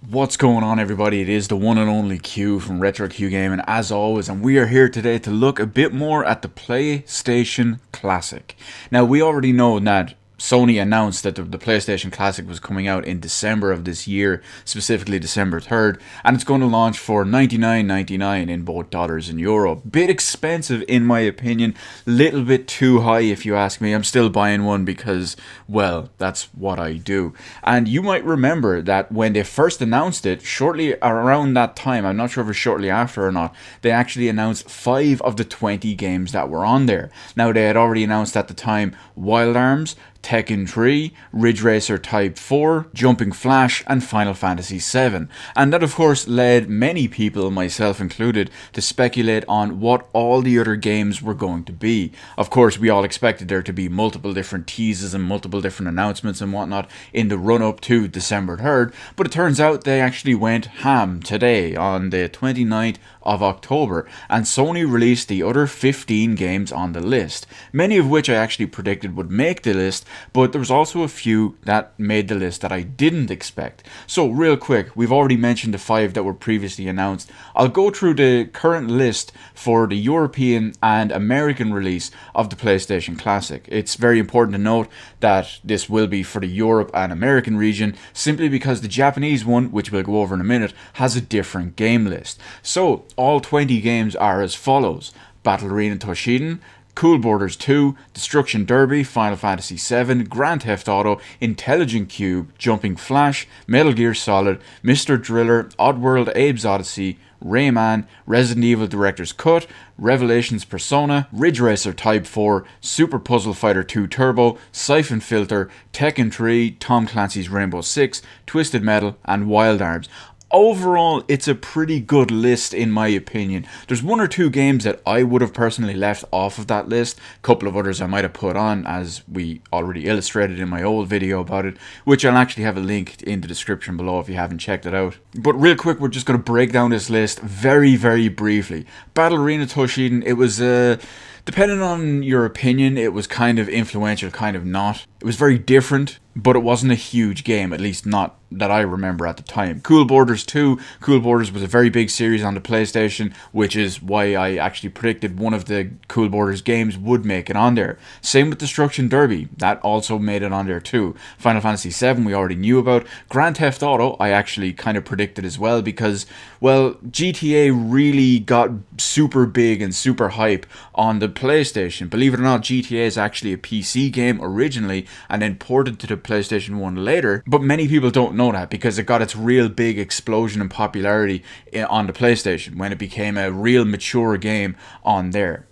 What's going on, everybody? It is the one and only Q from Retro Q Gaming, as always, and we are here today to look a bit more at the PlayStation Classic. Now, we already know that Sony announced that the PlayStation Classic was coming out in December of this year, specifically December 3rd, and it's going to launch for $99.99 in both dollars and euro. Bit expensive in my opinion, little bit too high if you ask me. I'm still buying one because, well, that's what I do. And you might remember that when they first announced it, shortly around that time, I'm not sure if it was shortly after or not, they actually announced 5 of the 20 games that were on there. Now, they had already announced at the time Wild Arms, Tekken 3, Ridge Racer Type 4, Jumping Flash, and Final Fantasy 7. And that of course led many people, myself included, to speculate on what all the other games were going to be. Of course, we all expected there to be multiple different teases and multiple different announcements and whatnot in the run-up to December 3rd, but it turns out they actually went ham today on the 29th of October, and Sony released the other 15 games on the list, many of which I actually predicted would make the list, but there was also a few that made the list that I didn't expect. So real quick, we've already mentioned the 5 that were previously announced. I'll go through the current list for the European and American release of the PlayStation Classic. It's very important to note that this will be for the Europe and American region, simply because the Japanese one, which we'll go over in a minute, has a different game list. So all 20 games are as follows: Battle Arena Toshinden, Cool Borders 2, Destruction Derby, Final Fantasy 7, Grand Theft Auto, Intelligent Cube, Jumping Flash, Metal Gear Solid, Mr. Driller, Oddworld Abe's Odyssey, Rayman, Resident Evil Director's Cut, Revelations Persona, Ridge Racer Type 4, Super Puzzle Fighter 2 Turbo, Siphon Filter, Tekken 3, Tom Clancy's Rainbow Six, Twisted Metal, and Wild Arms. Overall, it's a pretty good list in my opinion. There's 1 or 2 games that I would have personally left off of that list. A couple of others I might have put on, as we already illustrated in my old video about it, which I'll actually have a link in the description below if you haven't checked it out. But real quick, we're just going to break down this list very, very briefly. Battle Arena Toshinden, it was depending on your opinion, it was kind of influential, kind of not. It was very different, but it wasn't a huge game, at least not that I remember at the time. Cool Borders 2. Cool Borders was a very big series on the PlayStation, which is why I actually predicted one of the Cool Borders games would make it on there. Same with Destruction Derby. That also made it on there too. Final Fantasy 7 we already knew about. Grand Theft Auto I actually kind of predicted as well because, well, GTA really got super big and super hype on the PlayStation. Believe it or not, GTA is actually a PC game originally and then ported to the PlayStation 1 later, but many people don't know that because it got its real big explosion in popularity on the PlayStation when it became a real mature game on there.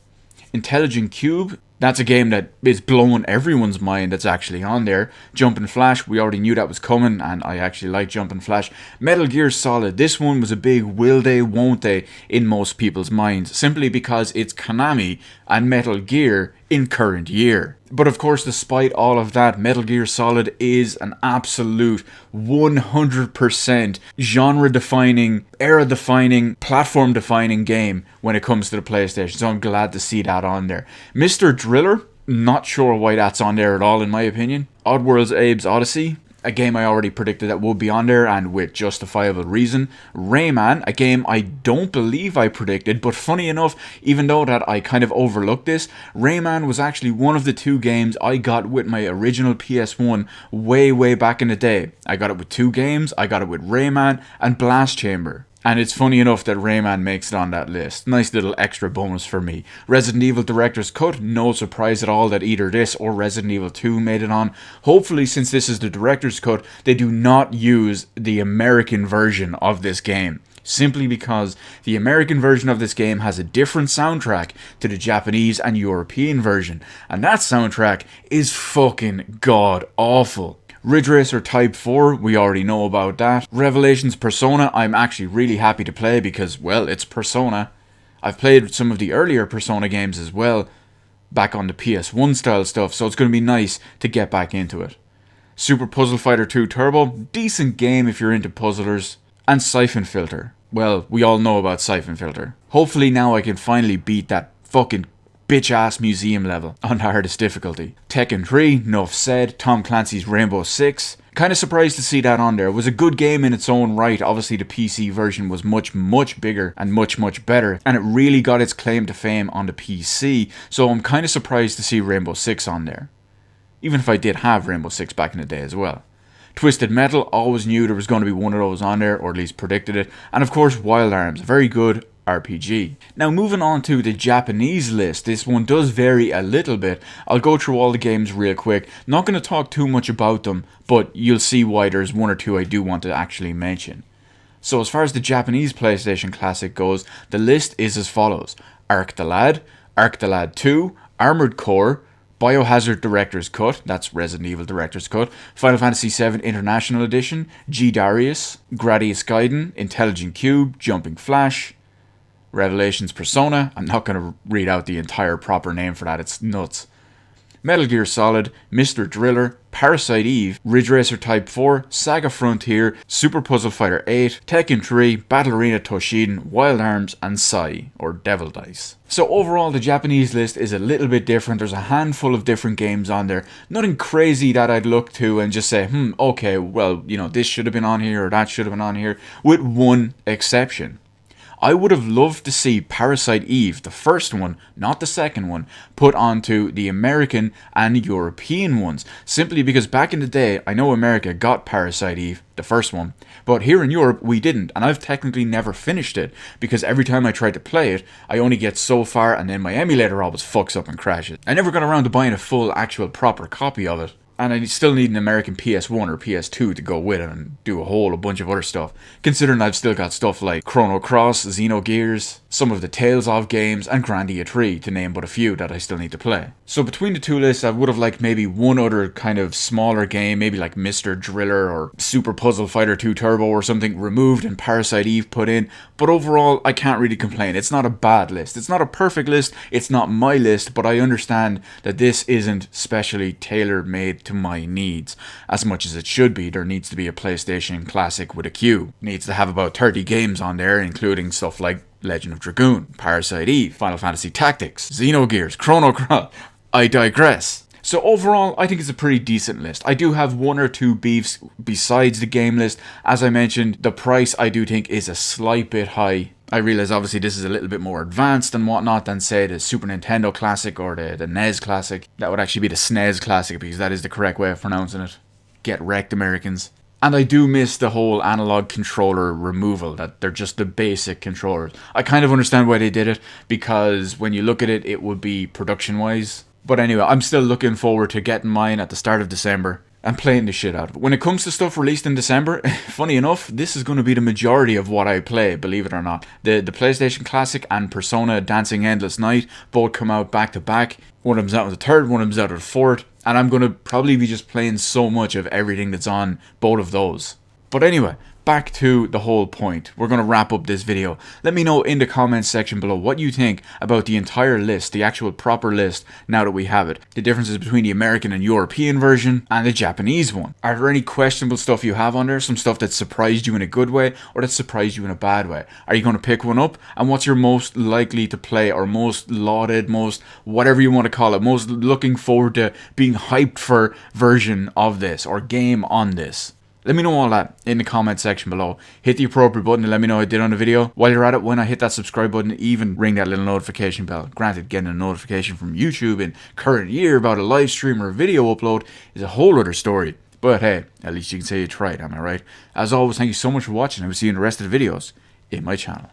Intelligent Cube, that's a game that is blowing everyone's mind that's actually on there. Jumping Flash, we already knew that was coming, and I actually like Jumping Flash. Metal Gear Solid, this one was a big will they, won't they in most people's minds, simply because it's Konami and Metal Gear in current year. But of course, despite all of that, Metal Gear Solid is an absolute 100% genre-defining, era-defining, platform-defining game when it comes to the PlayStation, so I'm glad to see that on there. Mr. Driller, not sure why that's on there at all in my opinion. Oddworld's Abe's Odyssey, a game I already predicted that would be on there, and with justifiable reason. Rayman, a game I don't believe I predicted, but funny enough, even though that I kind of overlooked this, Rayman was actually one of the 2 games I got with my original PS1 way back in the day. I got it with 2 games, I got it with Rayman and Blast Chamber. And it's funny enough that Rayman makes it on that list. Nice little extra bonus for me. Resident Evil Director's Cut, no surprise at all that either this or Resident Evil 2 made it on. Hopefully, since this is the Director's Cut, they do not use the American version of this game. Simply because the American version of this game has a different soundtrack to the Japanese and European version. And that soundtrack is fucking god awful. Ridge Racer Type 4, we already know about that. Revelations Persona, I'm actually really happy to play because, well, it's Persona. I've played some of the earlier Persona games as well, back on the PS1 style stuff, so it's going to be nice to get back into it. Super Puzzle Fighter 2 Turbo, decent game if you're into puzzlers. And Siphon Filter. Well, we all know about Siphon Filter. Hopefully now I can finally beat that fucking bitch-ass museum level on hardest difficulty. Tekken 3, nuff said. Tom Clancy's Rainbow Six. Kind of surprised to see that on there. It was a good game in its own right. Obviously the PC version was much bigger and much better, and it really got its claim to fame on the PC, so I'm kind of surprised to see Rainbow Six on there. Even if I did have Rainbow Six back in the day as well. Twisted Metal, always knew there was going to be one of those on there, or at least predicted it. And of course Wild Arms, a very good RPG. Now moving on to the Japanese list, this one does vary a little bit. I'll go through all the games real quick. Not going to talk too much about them, but you'll see why there's one or two I do want to actually mention. So as far as the Japanese PlayStation Classic goes, the list is as follows. Arc the Lad 2, Armored Core, Biohazard Director's Cut, that's Resident Evil Director's Cut, Final Fantasy VII International Edition, G Darius, Gradius Gaiden, Intelligent Cube, Jumping Flash, Revelations Persona, I'm not going to read out the entire proper name for that, it's nuts. Metal Gear Solid, Mr. Driller, Parasite Eve, Ridge Racer Type 4, Saga Frontier, Super Puzzle Fighter 8, Tekken 3, Battle Arena Toshin, Wild Arms, and Sai, or Devil Dice. So overall, the Japanese list is a little bit different. There's a handful of different games on there. Nothing crazy that I'd look to and just say, okay, well, you know, this should have been on here or that should have been on here, with one exception. I would have loved to see Parasite Eve, the first one, not the second one, put onto the American and European ones. Simply because back in the day, I know America got Parasite Eve, the first one, but here in Europe we didn't, and I've technically never finished it, because every time I try to play it, I only get so far and then my emulator always fucks up and crashes. I never got around to buying a full, actual, proper copy of it. And I still need an American PS1 or PS2 to go with it and do a bunch of other stuff. Considering I've still got stuff like Chrono Cross, Xenogears, some of the Tales of games, and Grandia 3, to name but a few that I still need to play. So between the two lists, I would have liked maybe one other kind of smaller game, maybe like Mr. Driller or Super Puzzle Fighter 2 Turbo or something removed and Parasite Eve put in. But overall, I can't really complain. It's not a bad list. It's not a perfect list. It's not my list, but I understand that this isn't specially tailor-made to my needs. As much as it should be, there needs to be a PlayStation Classic with a queue. It needs to have about 30 games on there, including stuff like Legend of Dragoon, Parasite Eve, Final Fantasy Tactics, Xenogears, Chrono Cross. I digress. So overall, I think it's a pretty decent list. I do have one or two beefs besides the game list. As I mentioned, the price I do think is a slight bit high. I realize obviously this is a little bit more advanced and whatnot than say the Super Nintendo Classic or the NES Classic. That would actually be the SNES Classic because that is the correct way of pronouncing it. Get wrecked, Americans. And I do miss the whole analog controller removal, that they're just the basic controllers. I kind of understand why they did it, because when you look at it, it would be production-wise. But anyway, I'm still looking forward to getting mine at the start of December and playing the shit out of it. When it comes to stuff released in December, funny enough, this is going to be the majority of what I play, believe it or not. The PlayStation Classic and Persona Dancing Endless Night both come out back to back. One of them's out on the 3rd, one of them's out on the 4th. And I'm going to probably be just playing so much of everything that's on both of those. But anyway, back to the whole point. We're going to wrap up this video. Let me know in the comments section below what you think about the entire list, the actual proper list, now that we have it. The differences between the American and European version and the Japanese one. Are there any questionable stuff you have on there? Some stuff that surprised you in a good way or that surprised you in a bad way? Are you going to pick one up? And what's your most likely to play or most lauded, most whatever you want to call it, most looking forward to being hyped for version of this or game on this? Let me know all that in the comment section below. Hit the appropriate button to let me know how I did on the video. While you're at it, why not hit that subscribe button, even ring that little notification bell. Granted, getting a notification from YouTube in current year about a live stream or a video upload is a whole other story. But hey, at least you can say you tried, am I right? As always, thank you so much for watching. I will see you in the rest of the videos in my channel.